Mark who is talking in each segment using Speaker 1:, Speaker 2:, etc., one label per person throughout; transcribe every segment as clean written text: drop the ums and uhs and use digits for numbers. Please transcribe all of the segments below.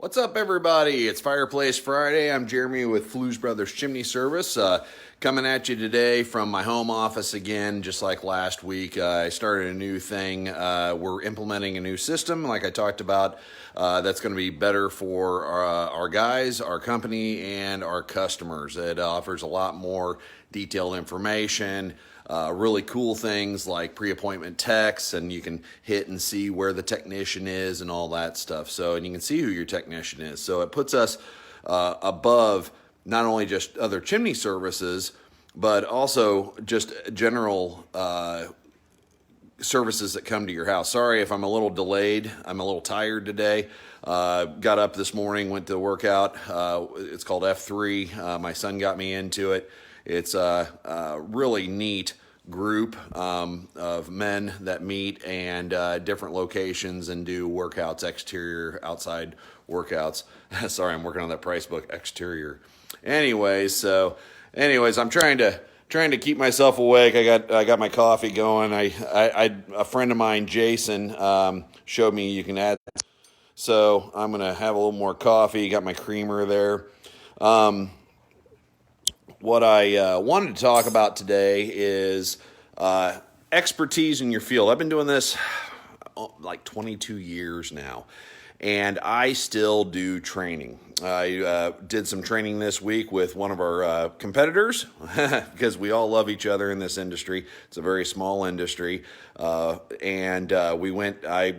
Speaker 1: What's up, everybody? It's Fireplace Friday. I'm Jeremy with Fluesbrothers Chimney Service, coming at you today from my home office again, just like last week. I started a new thing. We're implementing a new system, like I talked about, that's going to be better for our guys, our company, and our customers. It offers a lot more detailed information. Really cool things like pre-appointment texts, and you can hit and see where the technician is and all that stuff. So, and you can see who your technician is. So it puts us above not only just other chimney services, but also just general services that come to your house. Sorry if I'm a little delayed. I'm a little tired today. Got up this morning, went to the workout. It's called F3. My son got me into it. It's a really neat group of men that meet and different locations and do workouts, exterior, outside workouts. Sorry, I'm working on that price book, exterior. Anyways, I'm trying to keep myself awake. I got my coffee going. A friend of mine, Jason, showed me you can add. So I'm gonna have a little more coffee. Got my creamer there. What I wanted to talk about today is expertise in your field. I've been doing this like 22 years now, and I still do training. I did some training this week with one of our competitors because we all love each other in this industry. It's a very small industry, and I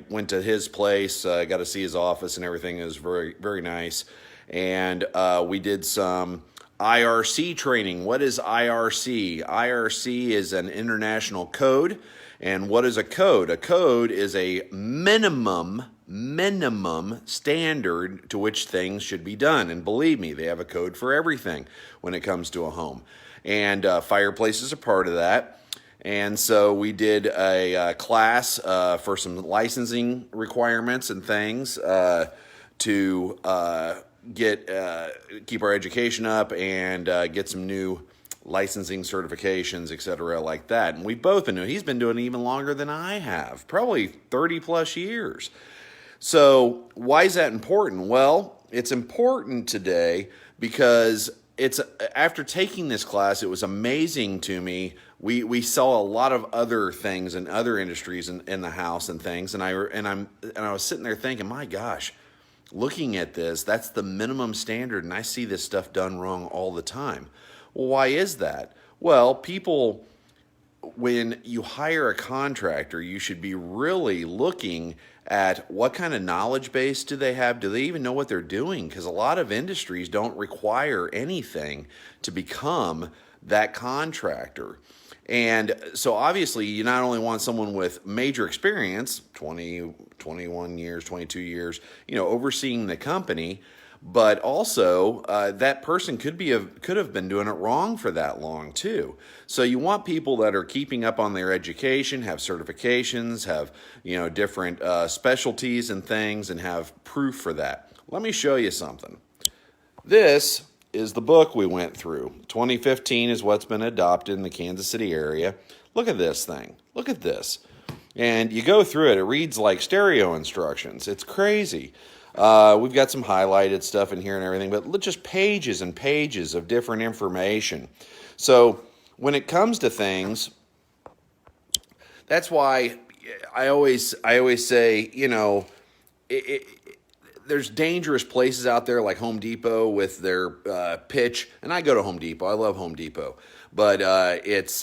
Speaker 1: went to his place, got to see his office and everything. It was very, very nice, and we did some IRC training. What is IRC? IRC is an international code. And what is a code? A code is a minimum standard to which things should be done. And believe me, they have a code for everything when it comes to a home. And Fireplace is a part of that. And so we did a class for some licensing requirements and things to keep our education up and get some new licensing certifications, etc., like that. And we've both been doing. He's been doing it even longer than I have, probably 30 plus years. So why is that important? Well, it's important today because after taking this class, it was amazing to me. We saw a lot of other things in other industries in the house and things, and I was sitting there thinking, my gosh, looking at this, that's the minimum standard, and I see this stuff done wrong all the time. Well, why is that? Well, people, when you hire a contractor, you should be really looking at what kind of knowledge base do they have? Do they even know what they're doing? Because a lot of industries don't require anything to become that contractor. And so obviously you not only want someone with major experience, 20, 21 years, 22 years, overseeing the company, but also that person could have been doing it wrong for that long too. So you want people that are keeping up on their education, have certifications, have different specialties and things, and have proof for that. Let me show you something. This is the book we went through. 2015 is what's been adopted in the Kansas City area. Look at this thing. Look at this. And you go through it. It reads like stereo instructions. It's crazy. We've got some highlighted stuff in here and everything, but just pages and pages of different information. So when it comes to things, that's why I always say, there's dangerous places out there like Home Depot with their pitch, and I go to Home Depot. I love Home Depot, but it's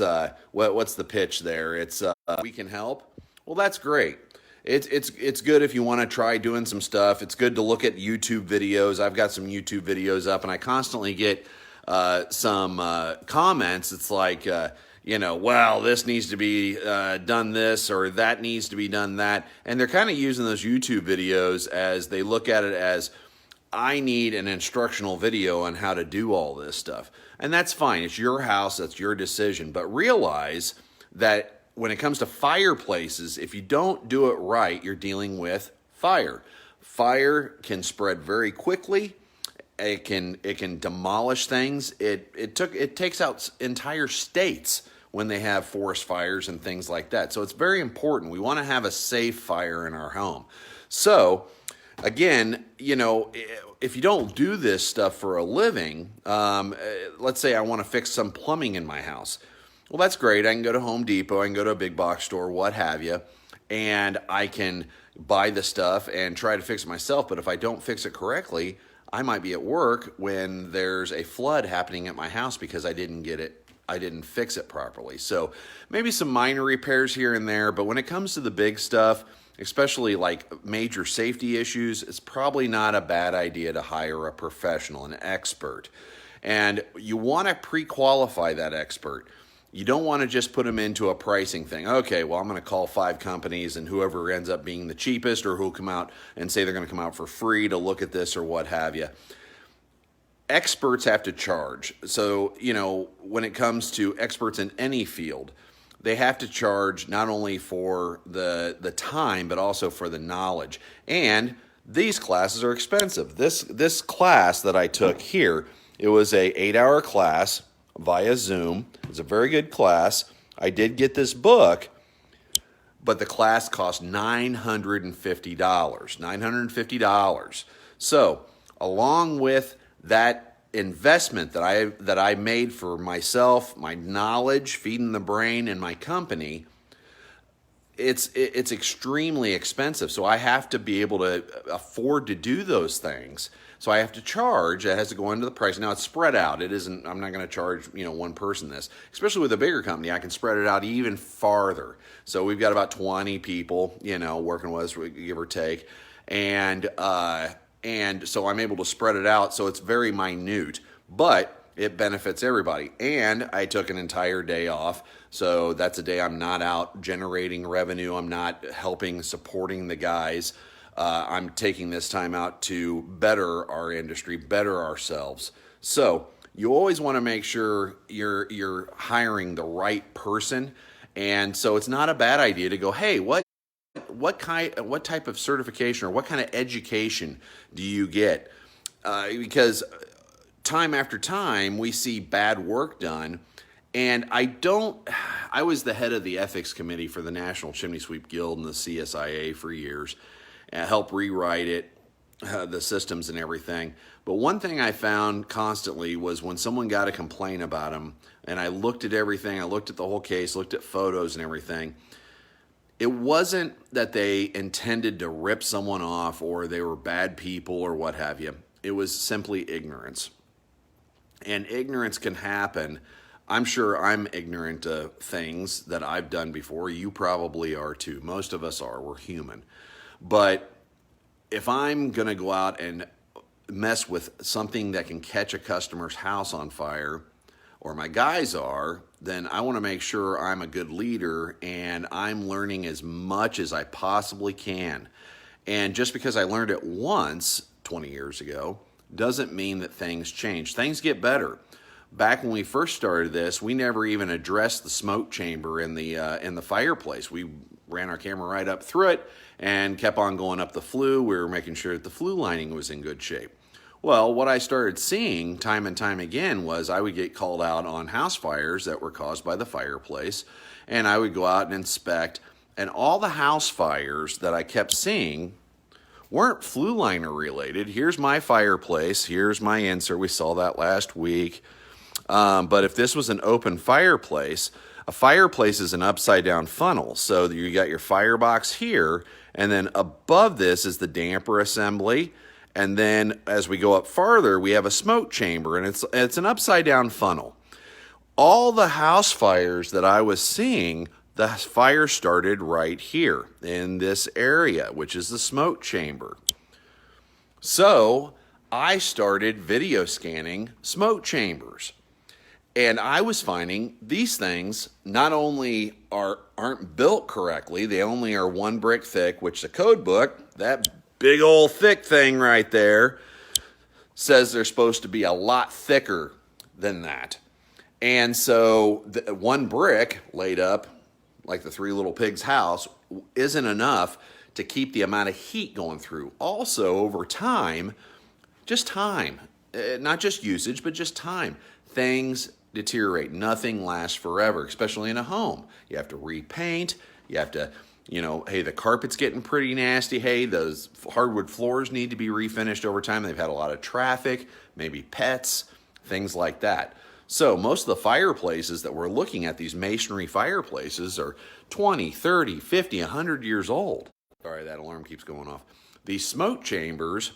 Speaker 1: what's the pitch there? It's we can help. Well, that's great. It's good if you want to try doing some stuff. It's good to look at YouTube videos. I've got some YouTube videos up, and I constantly get some comments. It's like, well, this needs to be done this, or that needs to be done that. And they're kind of using those YouTube videos as they look at it as, I need an instructional video on how to do all this stuff. And that's fine. It's your house. That's your decision. But realize that when it comes to fireplaces, if you don't do it right, you're dealing with fire. Fire can spread very quickly. It can demolish things. It takes out entire states when they have forest fires and things like that. So it's very important. We want to have a safe fire in our home. So again, if you don't do this stuff for a living, let's say I want to fix some plumbing in my house. Well, that's great. I can go to Home Depot, I can go to a big box store, what have you, and I can buy the stuff and try to fix it myself. But if I don't fix it correctly, I might be at work when there's a flood happening at my house because I didn't fix it properly. So maybe some minor repairs here and there, but when it comes to the big stuff, especially like major safety issues, it's probably not a bad idea to hire a professional, an expert. And you want to pre-qualify that expert. You don't want to just put them into a pricing thing. Okay, well, I'm going to call 5 companies, and whoever ends up being the cheapest or who'll come out and say they're going to come out for free to look at this or what have you. Experts have to charge. So, when it comes to experts in any field, they have to charge not only for the time, but also for the knowledge. And these classes are expensive. This class that I took here, it was a 8-hour class via Zoom. It's a very good class. I did get this book, but the class cost $950. $950. So, along with that investment that I made for myself, my knowledge, feeding the brain, and my company, it's extremely expensive. So I have to be able to afford to do those things. So I have to charge. It has to go into the price. Now it's spread out. It isn't. I'm not going to charge one person this. Especially with a bigger company, I can spread it out even farther. So we've got about 20 people, working with us, give or take, and so I'm able to spread it out. So it's very minute, but it benefits everybody. And I took an entire day off. So that's a day I'm not out generating revenue. I'm not supporting the guys. I'm taking this time out to better our industry, better ourselves. So you always want to make sure you're hiring the right person. And so it's not a bad idea to go, hey, what type of certification or what kind of education do you get? Because time after time we see bad work done, and I was the head of the ethics committee for the National Chimney Sweep Guild and the CSIA for years, and helped rewrite it, the systems and everything. But one thing I found constantly was when someone got a complaint about them, and I looked at everything, I looked at the whole case, looked at photos and everything, it wasn't that they intended to rip someone off or they were bad people or what have you. It was simply ignorance. And ignorance can happen. I'm sure I'm ignorant of things that I've done before. You probably are too. Most of us are. We're human. But if I'm going to go out and mess with something that can catch a customer's house on fire, or my guys are, then I want to make sure I'm a good leader and I'm learning as much as I possibly can. And just because I learned it once 20 years ago doesn't mean that things change. Things get better. Back when we first started this, we never even addressed the smoke chamber in the fireplace. We ran our camera right up through it and kept on going up the flue. We were making sure that the flue lining was in good shape. Well, what I started seeing time and time again was I would get called out on house fires that were caused by the fireplace, and I would go out and inspect, and all the house fires that I kept seeing weren't flue liner related. Here's my fireplace, here's my insert, we saw that last week. But if this was an open fireplace, a fireplace is an upside down funnel. So you got your firebox here, and then above this is the damper assembly. And then as we go up farther, we have a smoke chamber, and it's an upside down funnel. All the house fires that I was seeing, the fire started right here in this area, which is the smoke chamber. So I started video scanning smoke chambers. And I was finding these things not only aren't built correctly, they only are 1 brick thick, which the code book, that big old thick thing right there, says they're supposed to be a lot thicker than that. And so 1 brick laid up, like the Three Little Pigs house, isn't enough to keep the amount of heat going through. Also, over time, just time, not just usage, but just time, things deteriorate. Nothing lasts forever, especially in a home. You have to repaint, you have to hey, the carpet's getting pretty nasty. Hey, those hardwood floors need to be refinished over time. They've had a lot of traffic, maybe pets, things like that. So most of the fireplaces that we're looking at, these masonry fireplaces, are 20, 30, 50, 100 years old. Sorry, that alarm keeps going off. These smoke chambers,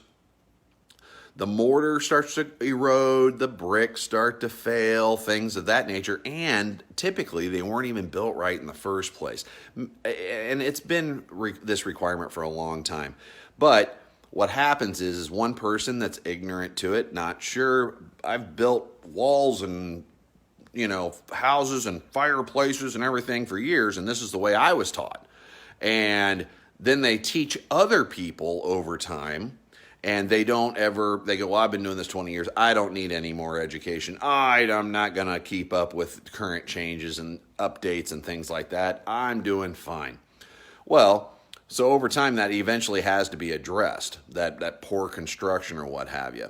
Speaker 1: the mortar starts to erode, the bricks start to fail, things of that nature, and typically they weren't even built right in the first place. And it's been this requirement for a long time. But what happens is one person that's ignorant to it, not sure. I've built walls and houses and fireplaces and everything for years, and this is the way I was taught. And then they teach other people over time, and they go, well, I've been doing this 20 years. I don't need any more education. I'm not going to keep up with current changes and updates and things like that. I'm doing fine. Well, so over time, that eventually has to be addressed, that poor construction or what have you.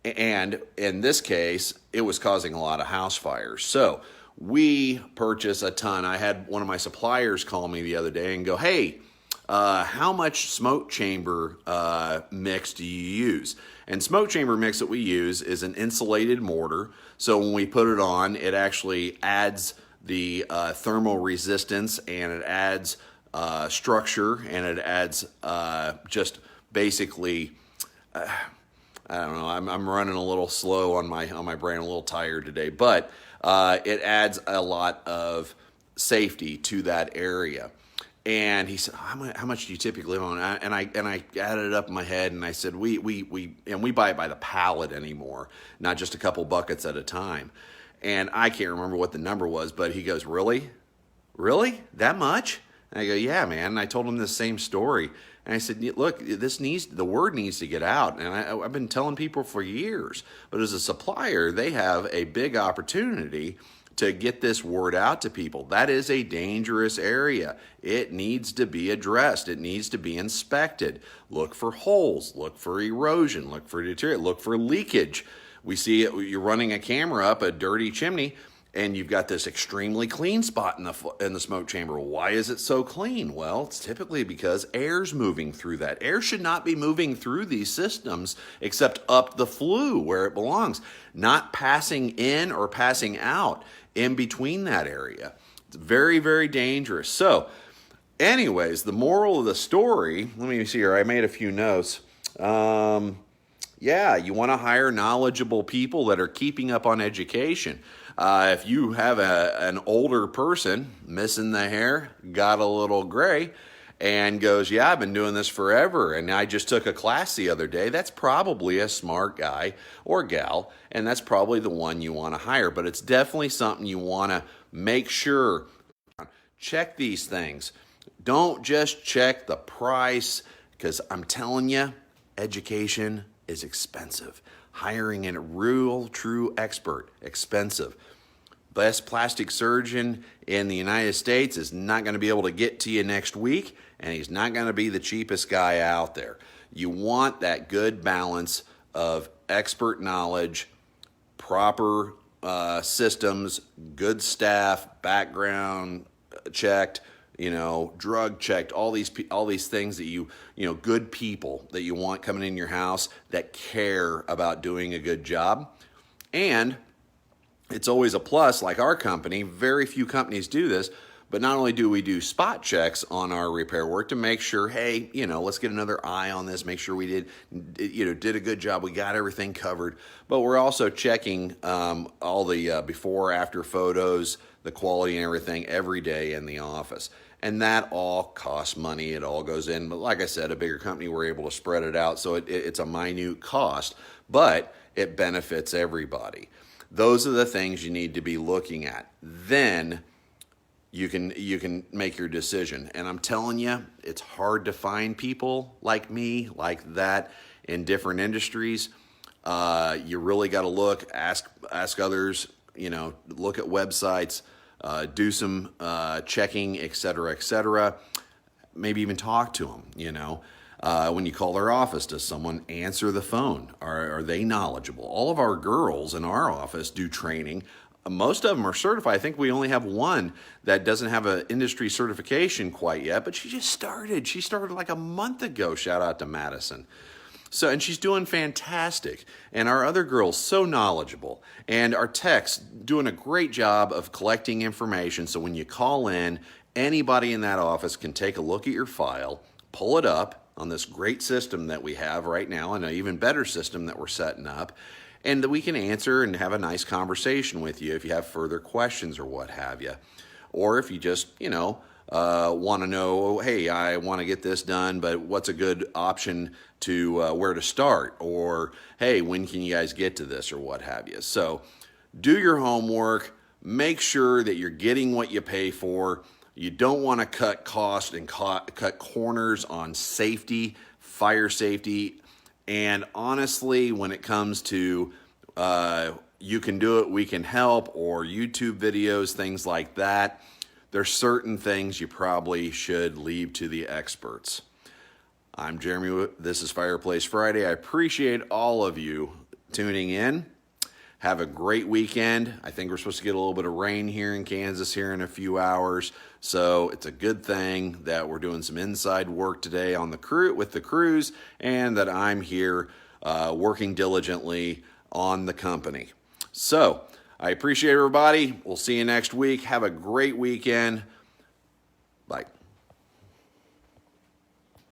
Speaker 1: And in this case, it was causing a lot of house fires. So we purchased a ton. I had one of my suppliers call me the other day and go, hey, how much smoke chamber mix do you use? And smoke chamber mix that we use is an insulated mortar. So when we put it on, it actually adds the thermal resistance, and it adds structure, and it adds just basically, I don't know, I'm running a little slow on my brain, a little tired today, but it adds a lot of safety to that area. And he said, how much do you typically own? And I added it up in my head, and I said, we buy it by the pallet anymore, not just a couple buckets at a time. And I can't remember what the number was, but he goes, really? That much? And I go, yeah, man. And I told him the same story. And I said, look, the word needs to get out. And I've been telling people for years. But as a supplier, they have a big opportunity to get this word out to people. That is a dangerous area. It needs to be addressed. It needs to be inspected. Look for holes. Look for erosion. Look for deterioration. Look for leakage. We see it, you're running a camera up a dirty chimney, and you've got this extremely clean spot in the smoke chamber. Why is it so clean? Well, it's typically because air's moving through that. Air should not be moving through these systems except up the flue where it belongs, not passing in or passing out in between that area. It's very, very dangerous. So, anyways, the moral of the story, let me see here. I made a few notes. Yeah, you want to hire knowledgeable people that are keeping up on education. If you have an older person missing the hair, got a little gray, and goes, yeah, I've been doing this forever, and I just took a class the other day, that's probably a smart guy or gal, and that's probably the one you want to hire. But it's definitely something you want to make sure. Check these things. Don't just check the price, because I'm telling you, education is expensive. Hiring a real, true expert, expensive. Best plastic surgeon in the United States is not going to be able to get to you next week, and he's not going to be the cheapest guy out there. You want that good balance of expert knowledge, proper systems, good staff, background checked, drug checked, all these things that good people that you want coming in your house that care about doing a good job. And it's always a plus, like our company. Very few companies do this, but not only do we do spot checks on our repair work to make sure, hey, let's get another eye on this, make sure we did a good job, we got everything covered, but we're also checking all the before, after photos, the quality and everything every day in the office. And that all costs money. It all goes in. But like I said, a bigger company, we're able to spread it out. So it's a minute cost, but it benefits everybody. Those are the things you need to be looking at. Then you can make your decision. And I'm telling you, it's hard to find people like me, like that, in different industries. You really got to look, ask others, look at websites, do some checking, et cetera, maybe even talk to them, when you call their office, does someone answer the phone? Are they knowledgeable? All of our girls in our office do training most of them are certified. I think we only have one that doesn't have an industry certification quite yet, but she just started. She started like a month ago. Shout out to Madison. So, and she's doing fantastic. And our other girl's so knowledgeable. And our tech's doing a great job of collecting information. So when you call in, anybody in that office can take a look at your file, pull it up on this great system that we have right now, and an even better system that we're setting up, and that we can answer and have a nice conversation with you if you have further questions or what have you. Or if you just, want to know, hey, I want to get this done, but what's a good option to where to start? Or, hey, when can you guys get to this or what have you? So do your homework. Make sure that you're getting what you pay for. You don't want to cut costs and cut corners on safety, fire safety. And honestly, when it comes to you can do it, we can help, or YouTube videos, things like that, there's certain things you probably should leave to the experts. I'm Jeremy. This is Fireplace Friday. I appreciate all of you tuning in. Have a great weekend. I think we're supposed to get a little bit of rain here in Kansas here in a few hours. So it's a good thing that we're doing some inside work today on the crew with the crews, and that I'm here working diligently on the company. So I appreciate everybody. We'll see you next week. Have a great weekend.